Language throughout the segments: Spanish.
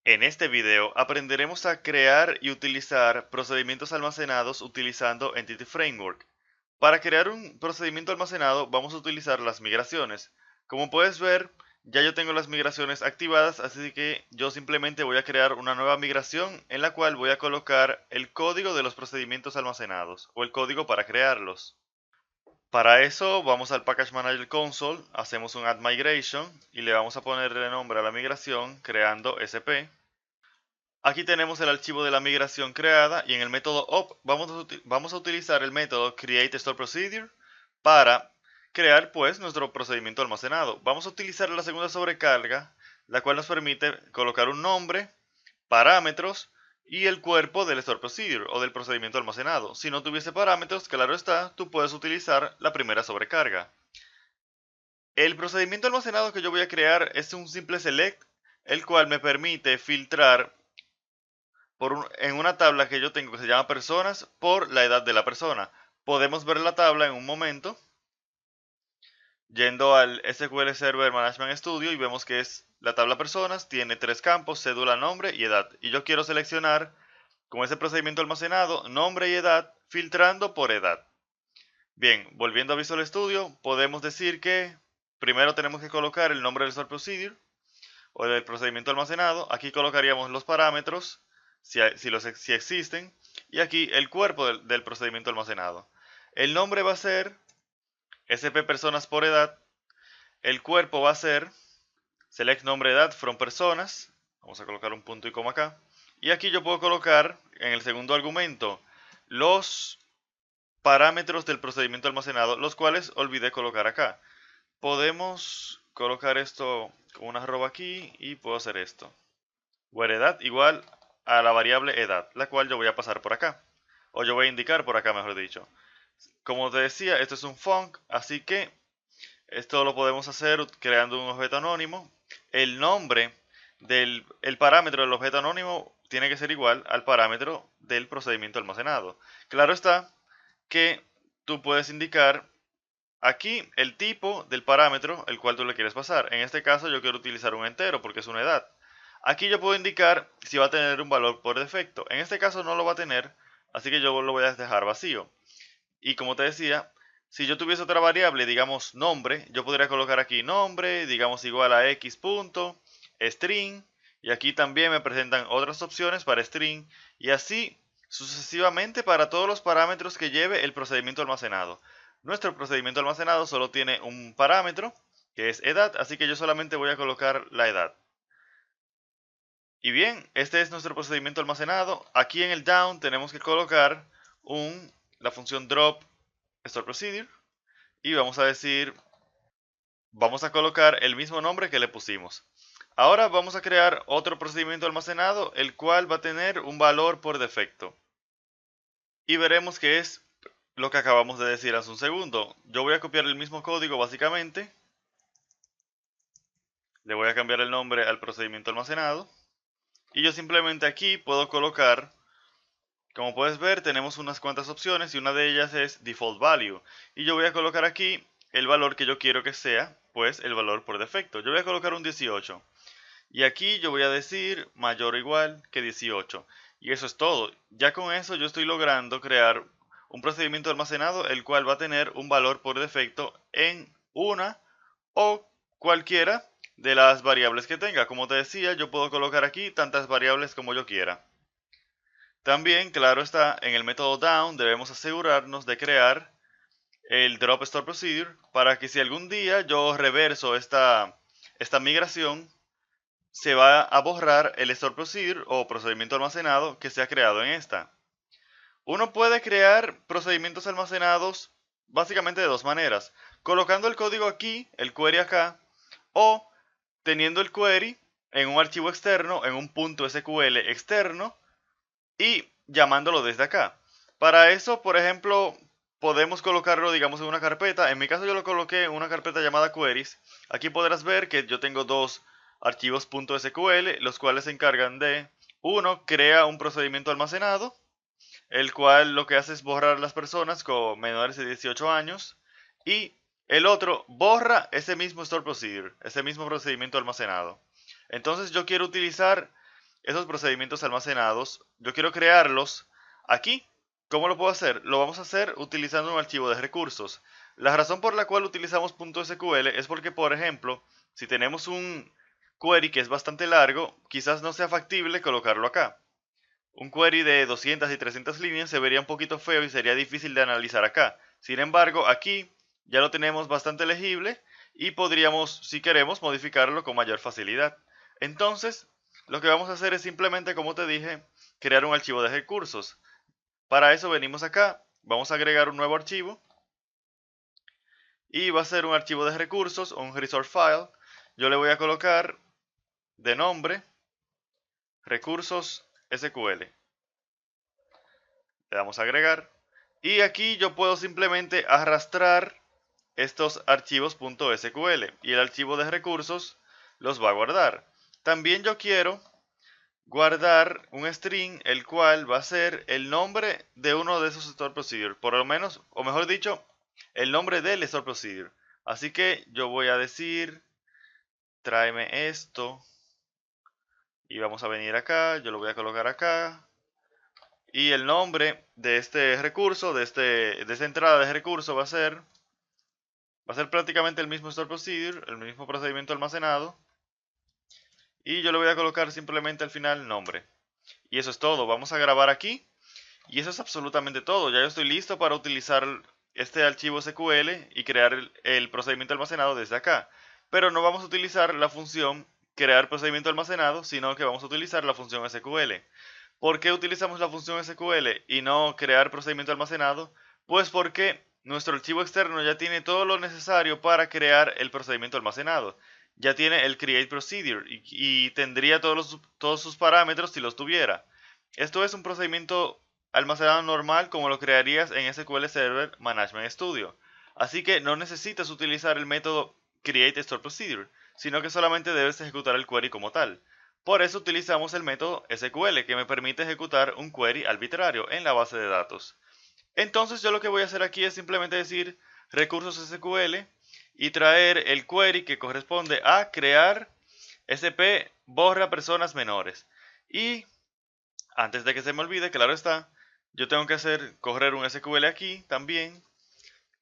En este video aprenderemos a crear y utilizar procedimientos almacenados utilizando Entity Framework. Para crear un procedimiento almacenado vamos a utilizar las migraciones. Como puedes ver, ya yo tengo las migraciones activadas, así que yo simplemente voy a crear una nueva migración en la cual voy a colocar el código de los procedimientos almacenados o el código para crearlos. Para eso vamos al Package Manager Console, hacemos un Add Migration y le vamos a poner de nombre a la migración creando SP. Aquí tenemos el archivo de la migración creada y en el método op vamos a utilizar el método createStoreProcedure para crear pues nuestro procedimiento almacenado. Vamos a utilizar la segunda sobrecarga, la cual nos permite colocar un nombre, parámetros y el cuerpo del store procedure o del procedimiento almacenado. Si no tuviese parámetros, claro está, tú puedes utilizar la primera sobrecarga. El procedimiento almacenado que yo voy a crear es un simple select, el cual me permite filtrar en una tabla que yo tengo que se llama personas por la edad de la persona. Podemos ver la tabla en un momento yendo al SQL Server Management Studio y vemos que es la tabla personas, tiene tres campos, cédula, nombre y edad. Y yo quiero seleccionar con ese procedimiento almacenado nombre y edad filtrando por edad. Bien, volviendo a Visual Studio, podemos decir que primero tenemos que colocar el nombre del Store Procedure o del procedimiento almacenado. Aquí colocaríamos los parámetros, si existen, y aquí el cuerpo del procedimiento almacenado. El nombre va a ser SP personas por edad, el cuerpo va a ser select nombre edad from personas, vamos a colocar un punto y coma acá, y aquí yo puedo colocar en el segundo argumento los parámetros del procedimiento almacenado, los cuales olvidé colocar acá. Podemos colocar esto con una arroba aquí y puedo hacer esto. Where edad igual a la variable edad, la cual yo voy a pasar por acá. O yo voy a indicar por acá, mejor dicho. Como te decía, esto es un func, así que esto lo podemos hacer creando un objeto anónimo. El nombre el parámetro del objeto anónimo tiene que ser igual al parámetro del procedimiento almacenado. Claro está que tú puedes indicar aquí el tipo del parámetro el cual tú le quieres pasar. En este caso yo quiero utilizar un entero porque es una edad. Aquí yo puedo indicar si va a tener un valor por defecto. En este caso no lo va a tener, así que yo lo voy a dejar vacío. Y como te decía, si yo tuviese otra variable, digamos nombre, yo podría colocar aquí nombre, digamos igual a x punto, string, y aquí también me presentan otras opciones para string, y así sucesivamente para todos los parámetros que lleve el procedimiento almacenado. Nuestro procedimiento almacenado solo tiene un parámetro, que es edad, así que yo solamente voy a colocar la edad. Y bien, este es nuestro procedimiento almacenado. Aquí en el down tenemos que colocar la función drop store procedure y vamos a decir, vamos a colocar el mismo nombre que le pusimos. Ahora vamos a crear otro procedimiento almacenado, el cual va a tener un valor por defecto. Y veremos qué es lo que acabamos de decir hace un segundo. Yo voy a copiar el mismo código básicamente. Le voy a cambiar el nombre al procedimiento almacenado. Y yo simplemente aquí puedo colocar, como puedes ver, tenemos unas cuantas opciones y una de ellas es default value. Y yo voy a colocar aquí el valor que yo quiero que sea, pues el valor por defecto. Yo voy a colocar un 18. Y aquí yo voy a decir mayor o igual que 18. Y eso es todo. Ya con eso yo estoy logrando crear un procedimiento almacenado el cual va a tener un valor por defecto en una o cualquiera de las variables que tenga. Como te decía, yo puedo colocar aquí tantas variables como yo quiera. También, claro está, en el método down debemos asegurarnos de crear el drop store procedure para que si algún día yo reverso esta migración, se va a borrar el store procedure o procedimiento almacenado que se ha creado en esta. Uno puede crear procedimientos almacenados básicamente de dos maneras: colocando el código aquí, el query acá, o teniendo el query en un archivo externo, en un punto SQL externo, y llamándolo desde acá. Para eso, por ejemplo, podemos colocarlo, digamos, en una carpeta. En mi caso yo lo coloqué en una carpeta llamada queries. Aquí podrás ver que yo tengo dos archivos .sql, los cuales se encargan de, uno, crea un procedimiento almacenado, el cual lo que hace es borrar a las personas con menores de 18 años, y el otro borra ese mismo store procedure, ese mismo procedimiento almacenado. Entonces yo quiero utilizar esos procedimientos almacenados, yo quiero crearlos aquí. ¿Cómo lo puedo hacer? Lo vamos a hacer utilizando un archivo de recursos. La razón por la cual utilizamos .sql es porque, por ejemplo, si tenemos un query que es bastante largo, quizás no sea factible colocarlo acá. Un query de 200 y 300 líneas se vería un poquito feo y sería difícil de analizar acá. Sin embargo, aquí ya lo tenemos bastante legible y podríamos, si queremos, modificarlo con mayor facilidad. Entonces, lo que vamos a hacer es simplemente, como te dije, crear un archivo de recursos. Para eso venimos acá, vamos a agregar un nuevo archivo y va a ser un archivo de recursos, un resource file. Yo le voy a colocar de nombre recursos SQL. Le damos a agregar y aquí yo puedo simplemente arrastrar estos archivos .sql y el archivo de recursos los va a guardar. También yo quiero guardar un string el cual va a ser el nombre de uno de esos store procedure, por lo menos, o mejor dicho, el nombre del store procedure. Así que yo voy a decir tráeme esto y vamos a venir acá, yo lo voy a colocar acá y el nombre de este recurso, de esta entrada de recurso va a ser prácticamente el mismo store procedure, el mismo procedimiento almacenado. Y yo le voy a colocar simplemente al final nombre. Y eso es todo. Vamos a grabar aquí. Y eso es absolutamente todo. Ya yo estoy listo para utilizar este archivo SQL y crear el procedimiento almacenado desde acá. Pero no vamos a utilizar la función crear procedimiento almacenado, sino que vamos a utilizar la función SQL. ¿Por qué utilizamos la función SQL y no crear procedimiento almacenado? Pues porque nuestro archivo externo ya tiene todo lo necesario para crear el procedimiento almacenado. Ya tiene el create procedure y tendría todos sus parámetros si los tuviera. Esto es un procedimiento almacenado normal como lo crearías en SQL Server Management Studio. Así que no necesitas utilizar el método create store procedure, sino que solamente debes ejecutar el query como tal. Por eso utilizamos el método SQL, que me permite ejecutar un query arbitrario en la base de datos. Entonces yo lo que voy a hacer aquí es simplemente decir recursos SQL y traer el query que corresponde a crear sp borra personas menores. Y antes de que se me olvide, claro está, yo tengo que correr un SQL aquí también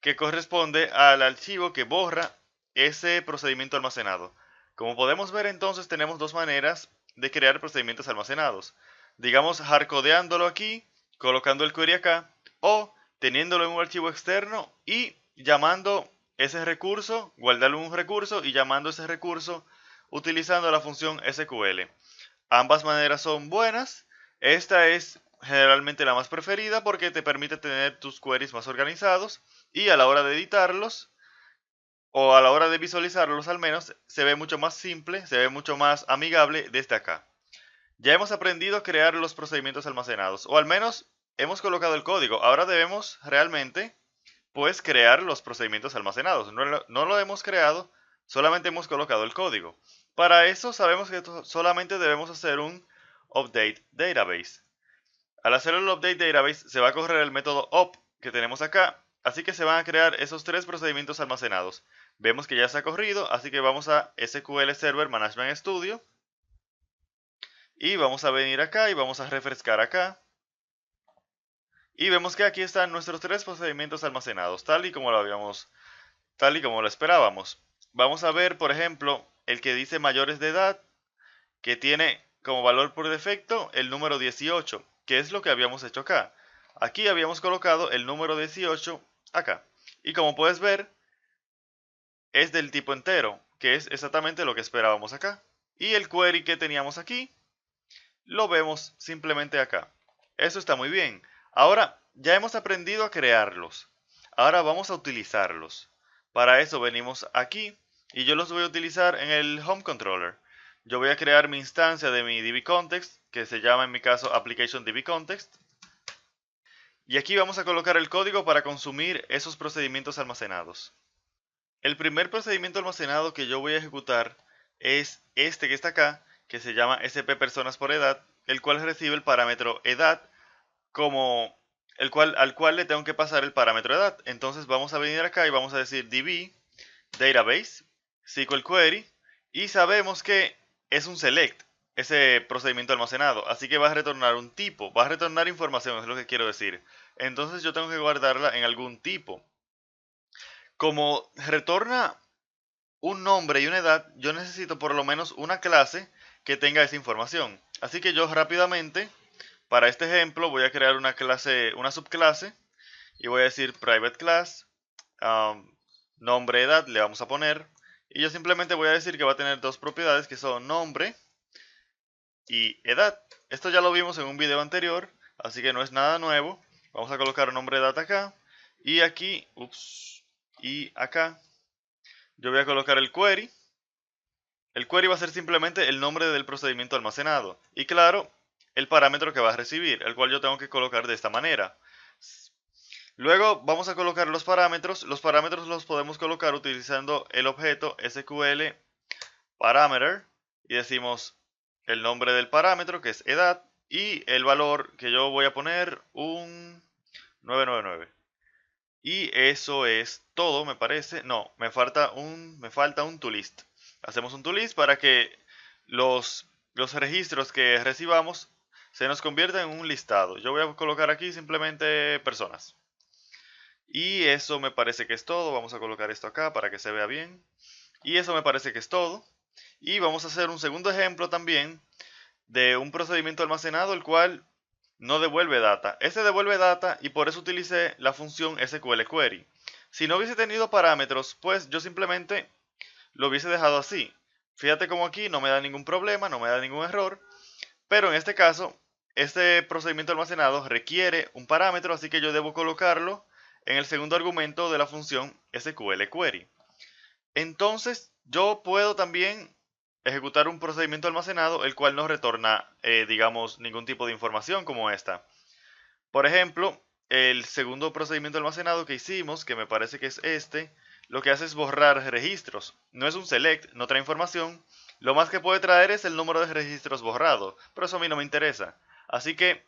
que corresponde al archivo que borra ese procedimiento almacenado. Como podemos ver, entonces tenemos dos maneras de crear procedimientos almacenados. Digamos, hardcodeándolo aquí, colocando el query acá, o teniéndolo en un archivo externo y llamando ese recurso, guardarlo en un recurso y llamando ese recurso utilizando la función SQL. Ambas maneras son buenas. Esta es generalmente la más preferida porque te permite tener tus queries más organizados y a la hora de editarlos o a la hora de visualizarlos al menos se ve mucho más simple, se ve mucho más amigable desde acá. Ya hemos aprendido a crear los procedimientos almacenados o al menos hemos colocado el código. Ahora debemos realmente pues crear los procedimientos almacenados. No lo hemos creado, solamente hemos colocado el código. Para eso sabemos que solamente debemos hacer un update database. Al hacer el update database se va a correr el método up que tenemos acá, así que se van a crear esos tres procedimientos almacenados. Vemos que ya se ha corrido, así que vamos a SQL Server Management Studio y vamos a venir acá y vamos a refrescar acá. Y vemos que aquí están nuestros tres procedimientos almacenados, tal y como lo esperábamos. Vamos a ver, por ejemplo, el que dice mayores de edad, que tiene como valor por defecto el número 18, que es lo que habíamos hecho acá. Aquí habíamos colocado el número 18 acá. Y como puedes ver, es del tipo entero, que es exactamente lo que esperábamos acá. Y el query que teníamos aquí, lo vemos simplemente acá. Eso está muy bien. Ahora, ya hemos aprendido a crearlos. Ahora vamos a utilizarlos. Para eso venimos aquí y yo los voy a utilizar en el Home Controller. Yo voy a crear mi instancia de mi DBContext, que se llama en mi caso Application DBContext. Y aquí vamos a colocar el código para consumir esos procedimientos almacenados. El primer procedimiento almacenado que yo voy a ejecutar es este que está acá, que se llama SP personas por edad, el cual recibe el parámetro edad como al cual le tengo que pasar el parámetro edad. Entonces vamos a venir acá y vamos a decir db database SQL query y sabemos que es un select. ese procedimiento almacenado. Así que va a retornar un tipo, va a retornar información, es lo que quiero decir. Entonces yo tengo que guardarla en algún tipo. Como retorna un nombre y una edad, yo necesito por lo menos una clase que tenga esa información. Así que yo rápidamente, para este ejemplo, voy a crear una clase, una subclase, y voy a decir private class, nombre, edad, le vamos a poner, y yo simplemente voy a decir que va a tener dos propiedades que son nombre y edad. Esto ya lo vimos en un video anterior, así que no es nada nuevo. Vamos a colocar nombre, edad acá, y aquí, y acá, yo voy a colocar el query. El query va a ser simplemente el nombre del procedimiento almacenado. Y claro, el parámetro que va a recibir, el cual yo tengo que colocar de esta manera. Luego vamos a colocar los parámetros. Los parámetros los podemos colocar utilizando el objeto SQL parameter. Y decimos el nombre del parámetro, que es edad. Y el valor que yo voy a poner, un 999. Y eso es todo, me parece. No, me falta un toList. Hacemos un toList para que los registros que recibamos se nos conviertan en un listado. Yo voy a colocar aquí simplemente personas. Y eso me parece que es todo. Vamos a colocar esto acá para que se vea bien. Y eso me parece que es todo. Y vamos a hacer un segundo ejemplo también de un procedimiento almacenado el cual no devuelve data. Este devuelve data y por eso utilicé la función SQL Query. Si no hubiese tenido parámetros, pues yo simplemente lo hubiese dejado así. Fíjate como aquí no me da ningún problema, no me da ningún error. Pero en este caso, este procedimiento almacenado requiere un parámetro, así que yo debo colocarlo en el segundo argumento de la función SQL Query. Entonces, yo puedo también ejecutar un procedimiento almacenado el cual no retorna, digamos, ningún tipo de información como esta. Por ejemplo, el segundo procedimiento almacenado que hicimos, que me parece que es este, lo que hace es borrar registros. No es un select, no trae información. Lo más que puede traer es el número de registros borrado, pero eso a mí no me interesa. Así que,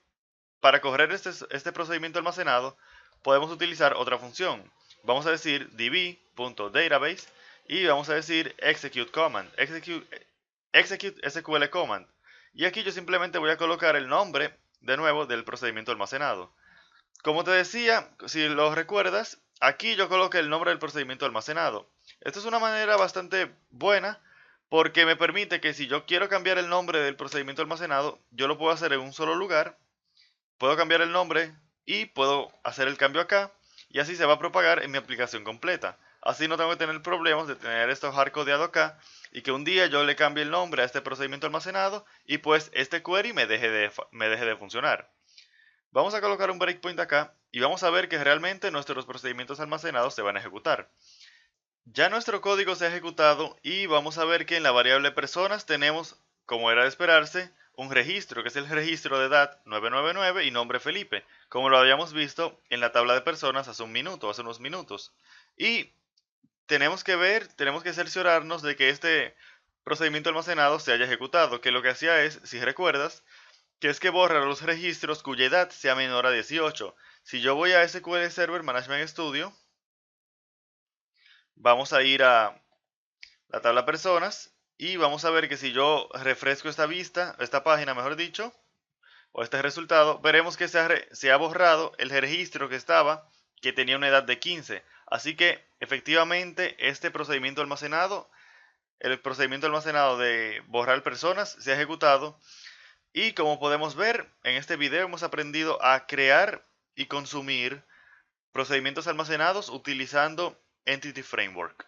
para correr este procedimiento almacenado, podemos utilizar otra función. Vamos a decir db.database y vamos a decir execute command, execute SQL command. Y aquí yo simplemente voy a colocar el nombre, de nuevo, del procedimiento almacenado. Como te decía, si lo recuerdas, aquí yo coloqué el nombre del procedimiento almacenado. Esto es una manera bastante buena porque me permite que si yo quiero cambiar el nombre del procedimiento almacenado, yo lo puedo hacer en un solo lugar, puedo cambiar el nombre y puedo hacer el cambio acá y así se va a propagar en mi aplicación completa. Así no tengo que tener problemas de tener esto hardcodeado acá y que un día yo le cambie el nombre a este procedimiento almacenado y pues este query me deje de funcionar. Vamos a colocar un breakpoint acá y vamos a ver que realmente nuestros procedimientos almacenados se van a ejecutar. Ya nuestro código se ha ejecutado y vamos a ver que en la variable personas tenemos, como era de esperarse, un registro, que es el registro de edad 999 y nombre Felipe, como lo habíamos visto en la tabla de personas hace unos minutos. Y tenemos que cerciorarnos de que este procedimiento almacenado se haya ejecutado, que lo que hacía es, si recuerdas, que es que borra los registros cuya edad sea menor a 18. Si yo voy a SQL Server Management Studio, vamos a ir a la tabla personas y vamos a ver que si yo refresco esta vista, esta página mejor dicho, o este resultado, veremos que se ha borrado el registro que estaba, que tenía una edad de 15. Así que efectivamente este procedimiento almacenado, el procedimiento almacenado de borrar personas, se ha ejecutado. Y como podemos ver, en este video hemos aprendido a crear y consumir procedimientos almacenados utilizando Entity Framework.